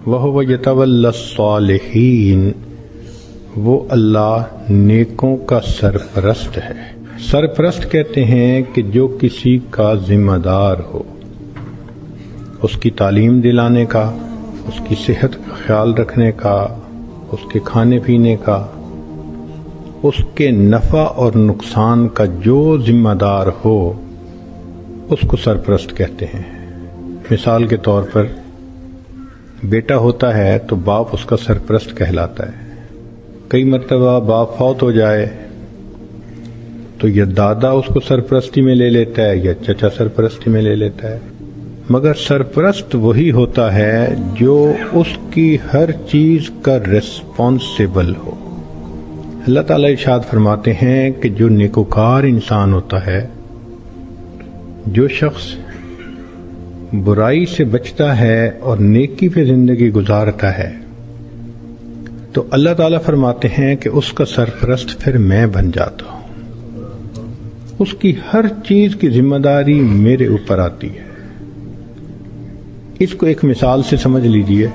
وَهُوَ يَتَوَلَّى الصَّالِحِينَ، وہ اللہ نیکوں کا سرپرست ہے۔ سرپرست کہتے ہیں کہ جو کسی کا ذمہ دار ہو، اس کی تعلیم دلانے کا، اس کی صحت کا خیال رکھنے کا، اس کے کھانے پینے کا، اس کے نفع اور نقصان کا جو ذمہ دار ہو اس کو سرپرست کہتے ہیں۔ مثال کے طور پر بیٹا ہوتا ہے تو باپ اس کا سرپرست کہلاتا ہے۔ کئی مرتبہ باپ فوت ہو جائے تو یا دادا اس کو سرپرستی میں لے لیتا ہے یا چچا سرپرستی میں لے لیتا ہے، مگر سرپرست وہی ہوتا ہے جو اس کی ہر چیز کا ریسپانسیبل ہو۔ اللہ تعالیٰ ارشاد فرماتے ہیں کہ جو نیکوکار انسان ہوتا ہے، جو شخص برائی سے بچتا ہے اور نیکی پہ زندگی گزارتا ہے، تو اللہ تعالیٰ فرماتے ہیں کہ اس کا سرپرست پھر میں بن جاتا ہوں، اس کی ہر چیز کی ذمہ داری میرے اوپر آتی ہے۔ اس کو ایک مثال سے سمجھ لیجئے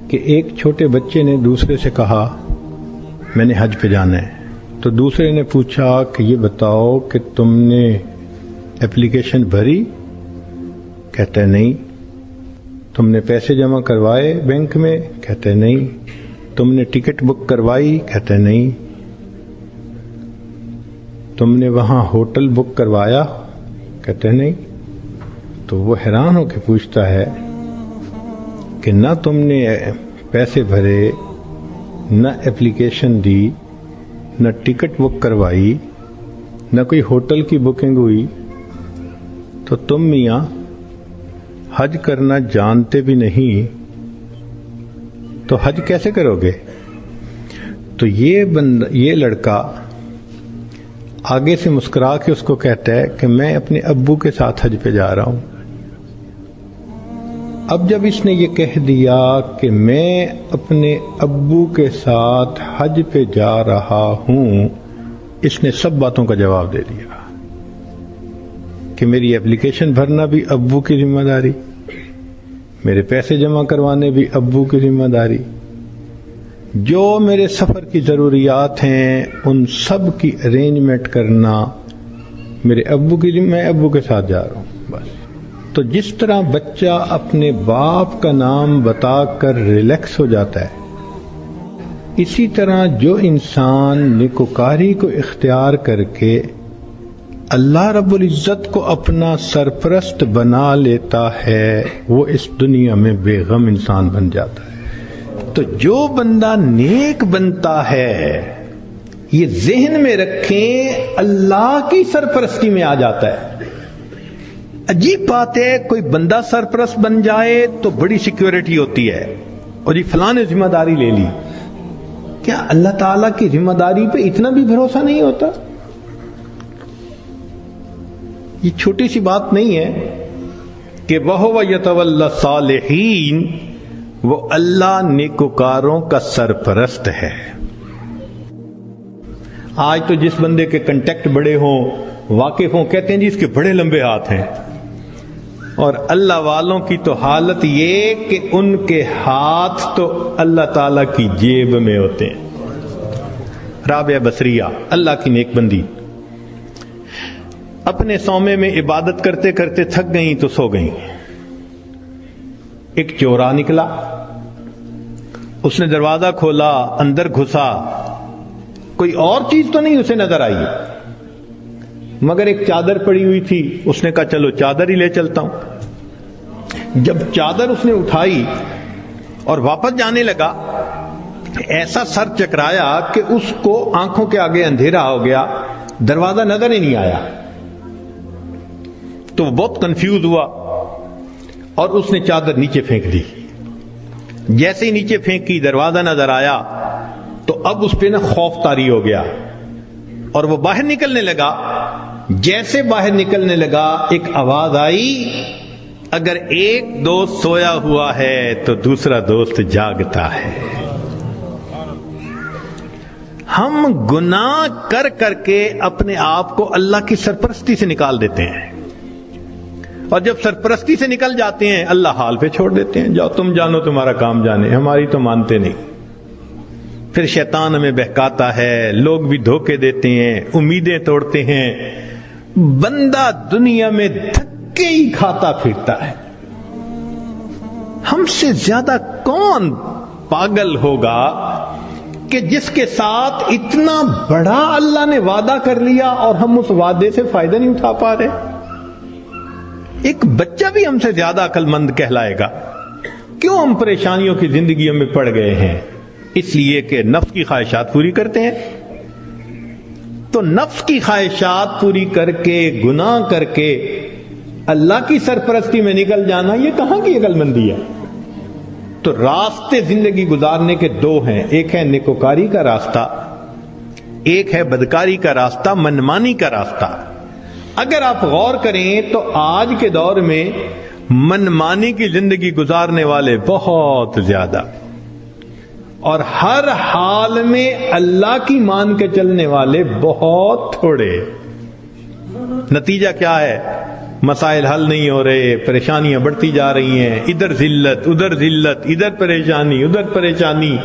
کہ ایک چھوٹے بچے نے دوسرے سے کہا میں نے حج پہ جانا ہے، تو دوسرے نے پوچھا کہ یہ بتاؤ کہ تم نے اپلیکیشن بھری؟ کہتا ہے نہیں۔ تم نے پیسے جمع کروائے بینک میں؟ کہتا ہے نہیں۔ تم نے ٹکٹ بک کروائی؟ کہتا ہے نہیں۔ تم نے وہاں ہوٹل بک کروایا؟ کہتا ہے نہیں۔ تو وہ حیران ہو کے پوچھتا ہے کہ نہ تم نے پیسے بھرے، نہ اپلیکیشن دی، نہ ٹکٹ بک کروائی، نہ کوئی ہوٹل کی بکنگ ہوئی، تو تم میاں حج کرنا جانتے بھی نہیں تو حج کیسے کرو گے؟ تو یہ لڑکا آگے سے مسکرا کے اس کو کہتا ہے کہ میں اپنے ابو کے ساتھ حج پہ جا رہا ہوں۔ اب جب اس نے یہ کہہ دیا کہ میں اپنے ابو کے ساتھ حج پہ جا رہا ہوں، اس نے سب باتوں کا جواب دے دیا کہ میری اپلیکیشن بھرنا بھی ابو کی ذمہ داری، میرے پیسے جمع کروانے بھی ابو کی ذمہ داری، جو میرے سفر کی ضروریات ہیں ان سب کی ارینجمنٹ کرنا میرے ابو کی ذمہ، میں ابو کے ساتھ جا رہا ہوں بس۔ تو جس طرح بچہ اپنے باپ کا نام بتا کر ریلیکس ہو جاتا ہے، اسی طرح جو انسان نیکوکاری کو اختیار کر کے اللہ رب العزت کو اپنا سرپرست بنا لیتا ہے، وہ اس دنیا میں بے غم انسان بن جاتا ہے۔ تو جو بندہ نیک بنتا ہے، یہ ذہن میں رکھیں، اللہ کی سرپرستی میں آ جاتا ہے۔ عجیب بات ہے، کوئی بندہ سرپرست بن جائے تو بڑی سیکیورٹی ہوتی ہے، اور یہ فلاں نے ذمہ داری لے لی۔ کیا اللہ تعالیٰ کی ذمہ داری پہ اتنا بھی بھروسہ نہیں ہوتا؟ یہ چھوٹی سی بات نہیں ہے کہ وَهُوَ يَتَوَلَّى الصَّالِحِينَ، وہ اللہ نیکوکاروں کا سرپرست ہے۔ آج تو جس بندے کے کنٹیکٹ بڑے ہوں، واقف ہوں، کہتے ہیں جی اس کے بڑے لمبے ہاتھ ہیں، اور اللہ والوں کی تو حالت یہ کہ ان کے ہاتھ تو اللہ تعالیٰ کی جیب میں ہوتے ہیں۔ رابعہ بصریہ اللہ کی نیک بندی، اپنے صومعے میں عبادت کرتے کرتے تھک گئیں تو سو گئیں۔ ایک چورا نکلا، اس نے دروازہ کھولا، اندر گھسا، کوئی اور چیز تو نہیں اسے نظر آئی، مگر ایک چادر پڑی ہوئی تھی، اس نے کہا چلو چادر ہی لے چلتا ہوں۔ جب چادر اس نے اٹھائی اور واپس جانے لگا، ایسا سر چکرایا کہ اس کو آنکھوں کے آگے اندھیرا ہو گیا، دروازہ نظر ہی نہیں آیا۔ تو وہ بہت کنفیوز ہوا اور اس نے چادر نیچے پھینک دی۔ جیسے ہی نیچے پھینکی، دروازہ نظر آیا، تو اب اس پہ خوف طاری ہو گیا اور وہ باہر نکلنے لگا۔ جیسے باہر نکلنے لگا، ایک آواز آئی، اگر ایک دوست سویا ہوا ہے تو دوسرا دوست جاگتا ہے۔ ہم گناہ کر کر کے اپنے آپ کو اللہ کی سرپرستی سے نکال دیتے ہیں، اور جب سرپرستی سے نکل جاتے ہیں اللہ حال پہ چھوڑ دیتے ہیں، جاؤ تم جانو تمہارا کام جانے، ہماری تو مانتے نہیں۔ پھر شیطان ہمیں بہکاتا ہے، لوگ بھی دھوکے دیتے ہیں، امیدیں توڑتے ہیں، بندہ دنیا میں دھکے ہی کھاتا پھرتا ہے۔ ہم سے زیادہ کون پاگل ہوگا کہ جس کے ساتھ اتنا بڑا اللہ نے وعدہ کر لیا اور ہم اس وعدے سے فائدہ نہیں اٹھا پا رہے؟ ایک بچہ بھی ہم سے زیادہ عقل مند کہلائے گا۔ کیوں ہم پریشانیوں کی زندگیوں میں پڑ گئے ہیں؟ اس لیے کہ نفس کی خواہشات پوری کرتے ہیں۔ تو نفس کی خواہشات پوری کر کے، گناہ کر کے اللہ کی سرپرستی میں نکل جانا، یہ کہاں کی عقل مندی ہے؟ تو راستے زندگی گزارنے کے دو ہیں، ایک ہے نیکوکاری کا راستہ، ایک ہے بدکاری کا راستہ، منمانی کا راستہ۔ اگر آپ غور کریں تو آج کے دور میں منمانی کی زندگی گزارنے والے بہت زیادہ، اور ہر حال میں اللہ کی مان کے چلنے والے بہت تھوڑے۔ نتیجہ کیا ہے؟ مسائل حل نہیں ہو رہے، پریشانیاں بڑھتی جا رہی ہیں، ادھر ذلت ادھر ذلت، ادھر پریشانی ادھر پریشانی۔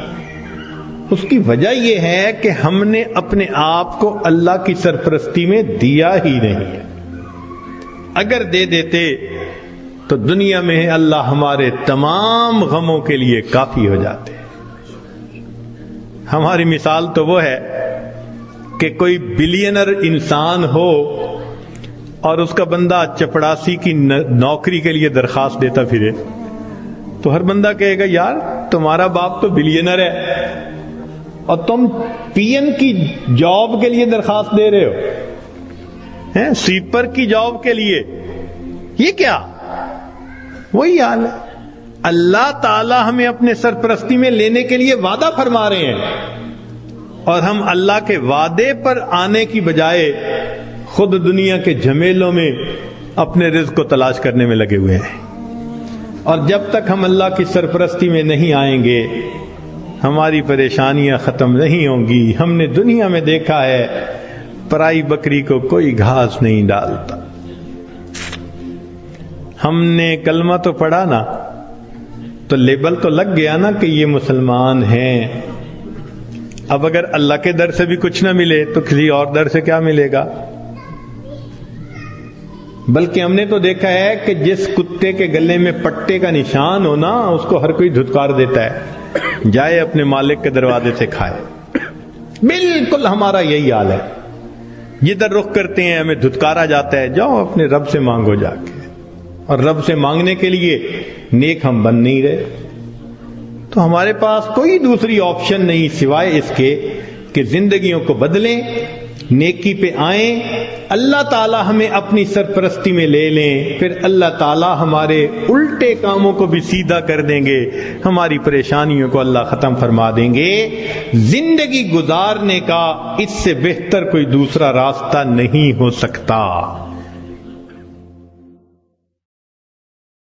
اس کی وجہ یہ ہے کہ ہم نے اپنے آپ کو اللہ کی سرپرستی میں دیا ہی نہیں ہے۔ اگر دے دیتے تو دنیا میں اللہ ہمارے تمام غموں کے لیے کافی ہو جاتے۔ ہماری مثال تو وہ ہے کہ کوئی بلینر انسان ہو اور اس کا بندہ چپڑاسی کی نوکری کے لیے درخواست دیتا پھرے، تو ہر بندہ کہے گا یار تمہارا باپ تو بلینر ہے اور تم پی این کی جاب کے لیے درخواست دے رہے ہو، سویپر کی جاب کے لیے، یہ کیا؟ وہی حال ہے۔ اللہ تعالی ہمیں اپنے سرپرستی میں لینے کے لیے وعدہ فرما رہے ہیں، اور ہم اللہ کے وعدے پر آنے کی بجائے خود دنیا کے جھمیلوں میں اپنے رزق کو تلاش کرنے میں لگے ہوئے ہیں۔ اور جب تک ہم اللہ کی سرپرستی میں نہیں آئیں گے ہماری پریشانیاں ختم نہیں ہوں گی۔ ہم نے دنیا میں دیکھا ہے پرائی بکری کو کوئی گھاس نہیں ڈالتا۔ ہم نے کلمہ تو پڑھا نا، تو لیبل تو لگ گیا نا کہ یہ مسلمان ہیں۔ اب اگر اللہ کے در سے بھی کچھ نہ ملے تو کسی اور در سے کیا ملے گا؟ بلکہ ہم نے تو دیکھا ہے کہ جس کتے کے گلے میں پٹے کا نشان ہو نا، اس کو ہر کوئی دھتکار دیتا ہے، جائے اپنے مالک کے دروازے سے کھائے۔ بالکل ہمارا یہی حال ہے، جدھر رخ کرتے ہیں ہمیں دھتکارا جاتا ہے، جاؤ اپنے رب سے مانگو جا کے۔ اور رب سے مانگنے کے لیے نیک ہم بن نہیں رہے، تو ہمارے پاس کوئی دوسری آپشن نہیں سوائے اس کے کہ زندگیوں کو بدلیں، نیکی پہ آئیں، اللہ تعالی ہمیں اپنی سرپرستی میں لے لیں، پھر اللہ تعالی ہمارے الٹے کاموں کو بھی سیدھا کر دیں گے، ہماری پریشانیوں کو اللہ ختم فرما دیں گے۔ زندگی گزارنے کا اس سے بہتر کوئی دوسرا راستہ نہیں ہو سکتا۔